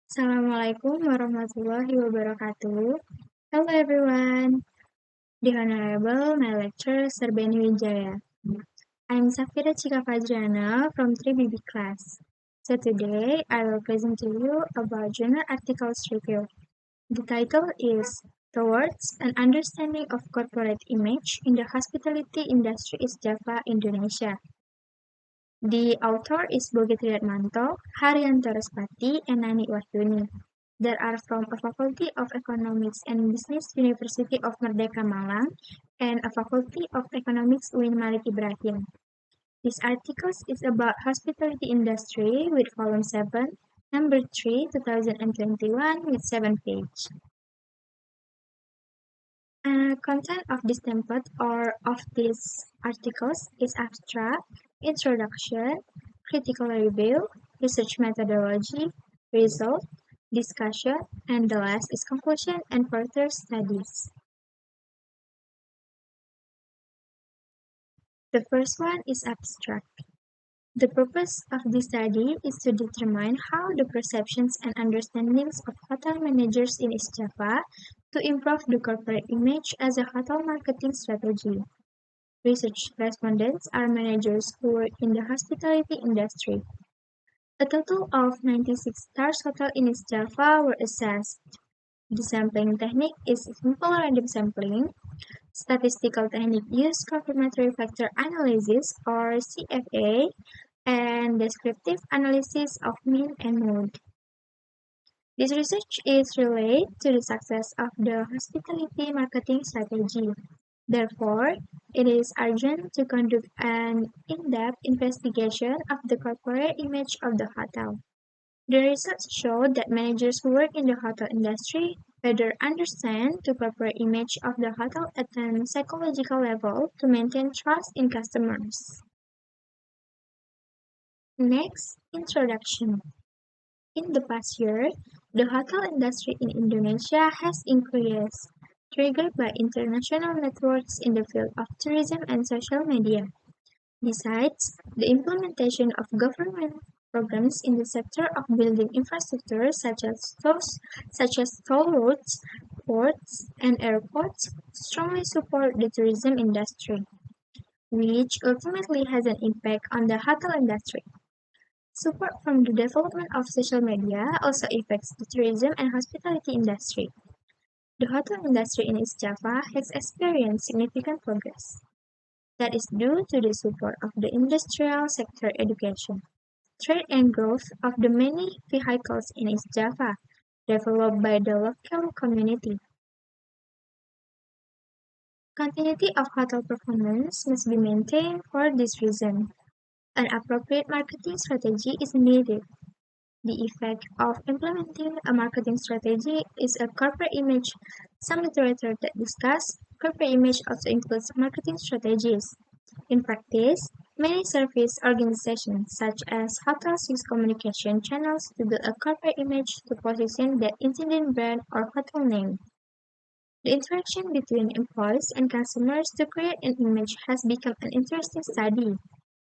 Assalamualaikum warahmatullahi wabarakatuh. Hello everyone. The Honorable, my lecturer, Serbeni Wijaya. I'm Shafira Cika Fajriane from 3BB class. So today I will present to you about journal articles review. The title is Towards an Understanding of Corporate Image in the Hospitality Industry East Java, Indonesia. The author is Bogi Triatmanto, Haryanto Respati, and Nani Wahyuni. They are from a Faculty of Economics and Business University of Merdeka Malang and a Faculty of Economics UIN Malik Ibrahim. This article is about hospitality industry with volume 7, number 3, 2021 with 7 pages. Content of this template or of these articles is abstract, introduction, critical review, research methodology, result, discussion, and the last is conclusion and further studies. The first one is abstract. The purpose of this study is to determine how the perceptions and understandings of hotel managers in East Java to improve the corporate image as a hotel marketing strategy. Research respondents are managers who work in the hospitality industry. A total of 96 stars hotels in East Java were assessed. The sampling technique is simple random sampling. Statistical technique use confirmatory factor analysis or CFA and descriptive analysis of mean and mode. This research is related to the success of the hospitality marketing strategy. Therefore, it is urgent to conduct an in-depth investigation of the corporate image of the hotel. The research showed that managers who work in the hotel industry better understand the corporate image of the hotel at a psychological level to maintain trust in customers. Next, introduction. In the past year, the hotel industry in Indonesia has increased, triggered by international networks in the field of tourism and social media. Besides, the implementation of government programs in the sector of building infrastructure such as toll roads, ports, and airports strongly support the tourism industry, which ultimately has an impact on the hotel industry. Support from the development of social media also affects the tourism and hospitality industry. The hotel industry in East Java has experienced significant progress. That is due to the support of the industrial sector education, trade and growth of the many vehicles in East Java developed by the local community. Continuity of hotel performance must be maintained for this reason. An appropriate marketing strategy is needed. The effect of implementing a marketing strategy is a corporate image. Some literature that discuss corporate image also includes marketing strategies. In practice, many service organizations such as hotels use communication channels to build a corporate image to position their intended brand or hotel name. The interaction between employees and customers to create an image has become an interesting study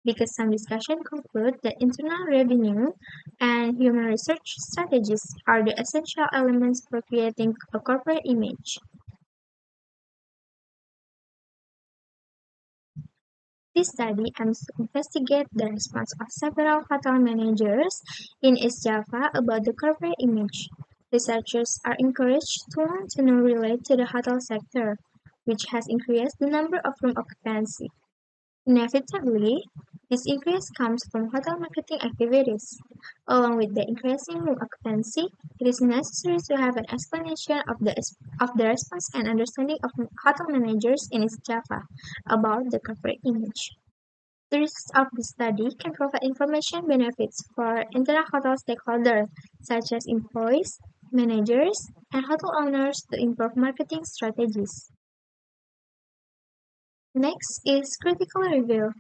because some discussions conclude that internal revenue and human research strategies are the essential elements for creating a corporate image. This study aims to investigate the response of several hotel managers in East Java about the corporate image. Researchers are encouraged to learn to know relate to the hotel sector, which has increased the number of room occupancy. Inevitably, this increase comes from hotel marketing activities. Along with the increasing room occupancy, it is necessary to have an explanation of the response and understanding of hotel managers in East Java about the corporate image. The results of the study can provide information benefits for internal hotel stakeholders such as employees, managers, and hotel owners to improve marketing strategies. Next is critical review.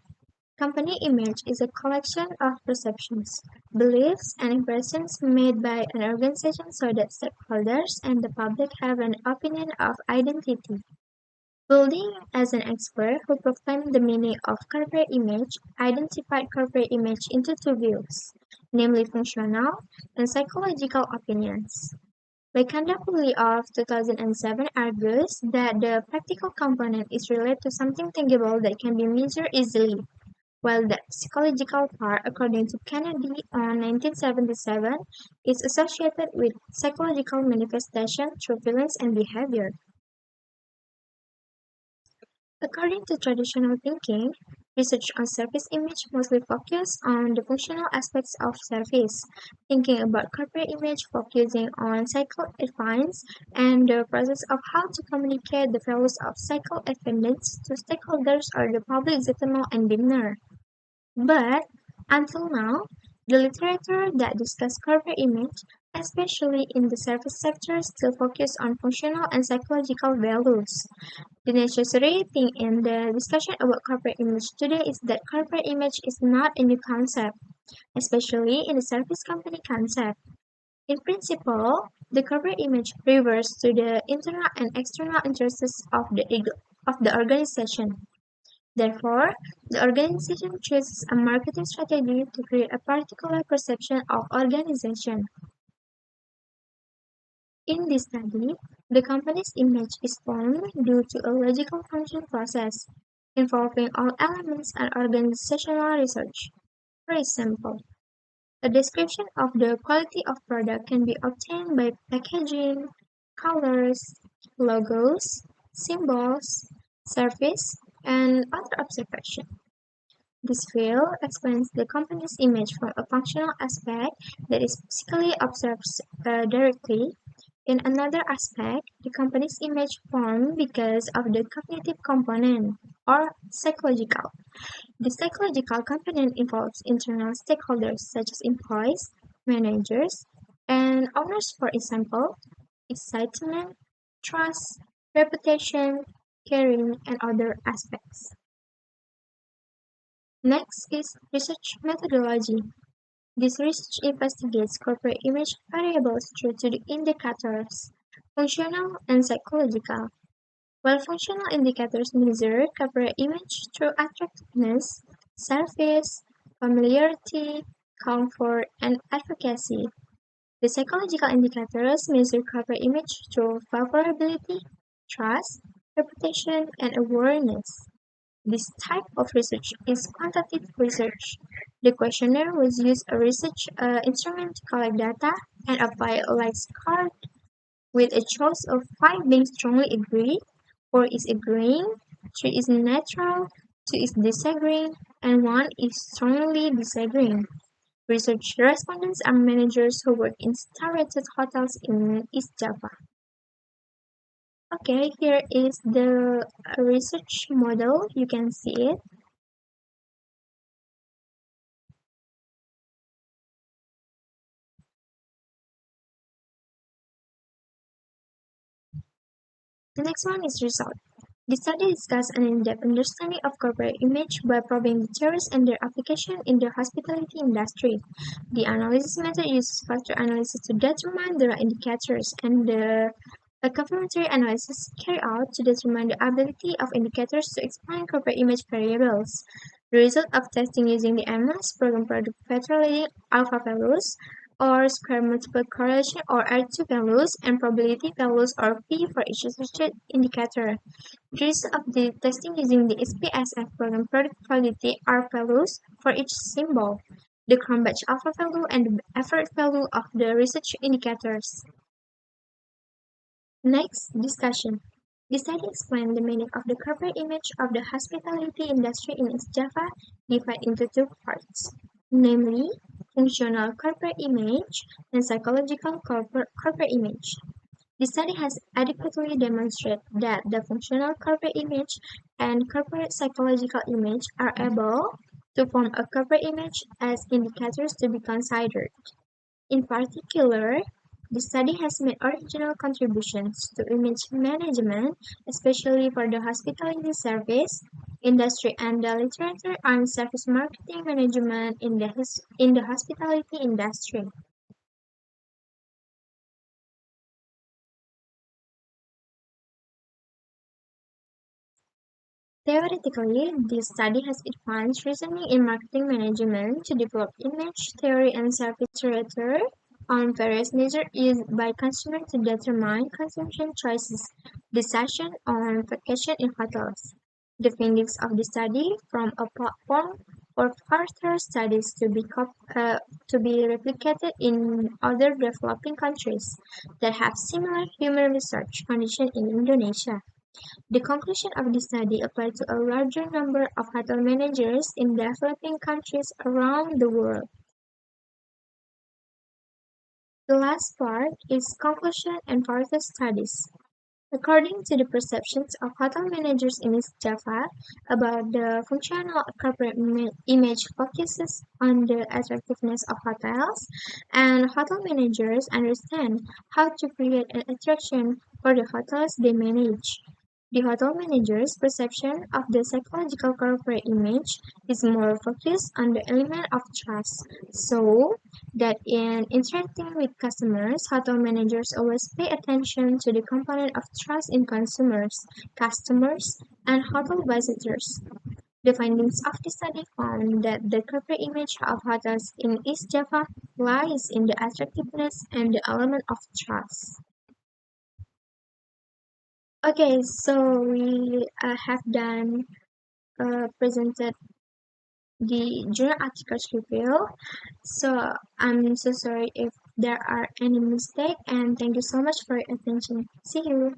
Company image is a collection of perceptions, beliefs, and impressions made by an organization so that stakeholders and the public have an opinion of identity. Building as an expert who proclaimed the meaning of corporate image identified corporate image into two views, namely functional and psychological opinions. Lekanda of 2007 argues that the practical component is related to something tangible that can be measured easily, while the psychological part, according to Kennedy on 1977, is associated with psychological manifestation through feelings and behavior. According to traditional thinking, research on service image mostly focuses on the functional aspects of service, thinking about corporate image focusing on cycle advance and the process of how to communicate the values of cycle attendance to stakeholders or the public ZML and dinner. But until now, the literature that discuss corporate image, especially in the service sector, still focus on functional and psychological values. The necessary thing in the discussion about corporate image today is that corporate image is not a new concept, especially in the service company concept. In principle, the corporate image refers to the internal and external interests of the organization. Therefore, the organization chooses a marketing strategy to create a particular perception of organization. In this study, the company's image is formed due to a logical function process involving all elements and organizational research. For example, a description of the quality of product can be obtained by packaging, colors, logos, symbols, service, and other observation. This field explains the company's image from a functional aspect that is physically observed directly. In another aspect, the company's image formed because of the cognitive component, or psychological. The psychological component involves internal stakeholders such as employees, managers, and owners, for example, excitement, trust, reputation, caring, and other aspects. Next is research methodology. This research investigates corporate image variables through two indicators, functional and psychological. While functional indicators measure corporate image through attractiveness, service, familiarity, comfort, and advocacy, the psychological indicators measure corporate image through favorability, trust, reputation, and awareness. This type of research is quantitative research. The questionnaire was used a research instrument to collect data and apply a like score with a choice of 5 being strongly agree, 4 is agreeing, 3 is neutral, 2 is disagreeing, and 1 is strongly disagreeing. Research respondents are managers who work in star-rated hotels in East Java. Okay, here is the research model. You can see it. The next one is result. The study discussed an in-depth understanding of corporate image by probing the theories and their application in the hospitality industry. The analysis method uses factor analysis to determine the right indicators and a complementary analysis carried out to determine the ability of indicators to explain corporate image variables. The result of testing using the MS program product factor alpha values or square multiple correlation or R2 values and probability values or P for each associated indicator. The result of the testing using the SPSF program product quality R values for each symbol, the Cron batch alpha value and the effort value of the research indicators. Next, discussion. The study explained the meaning of the corporate image of the hospitality industry in East Java, divided into two parts, namely functional corporate image and psychological corporate image. The study has adequately demonstrated that the functional corporate image and corporate psychological image are able to form a corporate image as indicators to be considered. In particular, the study has made original contributions to image management, especially for the hospitality service industry and the literature on service marketing management in the hospitality industry. Theoretically, this study has advanced reasoning in marketing management to develop image theory and service literature on various measures used by consumers to determine consumption choices, decision on vacation in hotels. The findings of the study form a platform for further studies to be replicated in other developing countries that have similar human research conditions in Indonesia. The conclusion of the study applied to a larger number of hotel managers in developing countries around the world. The last part is conclusion and further studies. According to the perceptions of hotel managers in East Java about the functional corporate image focuses on the attractiveness of hotels, and hotel managers understand how to create an attraction for the hotels they manage. The hotel manager's perception of the psychological corporate image is more focused on the element of trust, so that in interacting with customers, hotel managers always pay attention to the component of trust in consumers, customers, and hotel visitors. The findings of the study found that the corporate image of hotels in East Java lies in the attractiveness and the element of trust. Okay, so we have done presented the journal articles review. So I'm so sorry if there are any mistake, and thank you so much for your attention. See you.